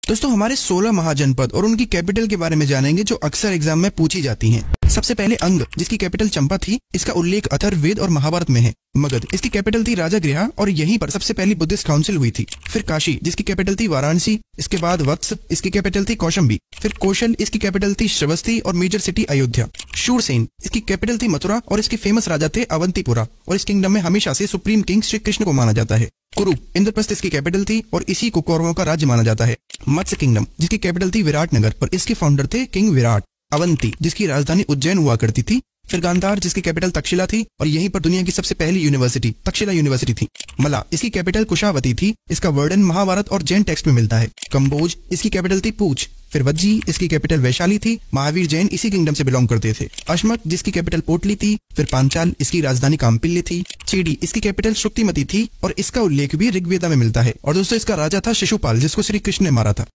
दोस्तों हमारे 16 महाजनपद और उनकी कैपिटल के बारे में जानेंगे जो अक्सर एग्जाम में पूछी जाती हैं। सबसे पहले अंग, जिसकी कैपिटल चंपा थी, इसका उल्लेख अथर्ववेद और महाभारत में है। मगध, इसकी कैपिटल थी राजागृह और यहीं पर सबसे पहली बुद्धिस्ट काउंसिल हुई थी। फिर काशी, जिसकी कैपिटल थी वाराणसी। इसके बाद वत्स, इसकी कैपिटल थी कौशंबी। फिर कौशल, इसकी कैपिटल थी श्रवस्ती और मेजर सिटी अयोध्या। शूरसेन, इसकी कैपिटल थी मथुरा और इसके फेमस राजा थे अवंतीपुरा और इस किंगडम में हमेशा से सुप्रीम किंग श्री कृष्ण को माना जाता है। कुरु, इंद्रप्रस्थ इसकी कैपिटल थी और इसी को कौरवों का राज्य माना जाता है। मत्स्य किंगडम, जिसकी कैपिटल थी विराटनगर और इसके फाउंडर थे किंग विराट। अवंती, जिसकी राजधानी उज्जैन हुआ करती थी। फिर गांधार, जिसकी कैपिटल तक्षशिला थी और यहीं पर दुनिया की सबसे पहली यूनिवर्सिटी तक्षशिला यूनिवर्सिटी थी। मला, इसकी कैपिटल कुशावती थी। इसका वर्णन महाभारत और जैन टेक्स्ट में मिलता है। कंबोज, इसकी कैपिटल थी पूछ। फिर वज्जी, इसकी कैपिटल वैशाली थी। महावीर जैन इसी किंगडम से बिलोंग करते थे। अश्मक, जिसकी कैपिटल पोटली थी। फिर पांचाल, इसकी राजधानी काम्पिल्य थी। चेडी, इसकी कैपिटल शुक्तिमती थी और इसका उल्लेख भी ऋग्वेदा में मिलता है। और दोस्तों इसका राजा था शिशुपाल, जिसको श्री कृष्ण ने मारा था।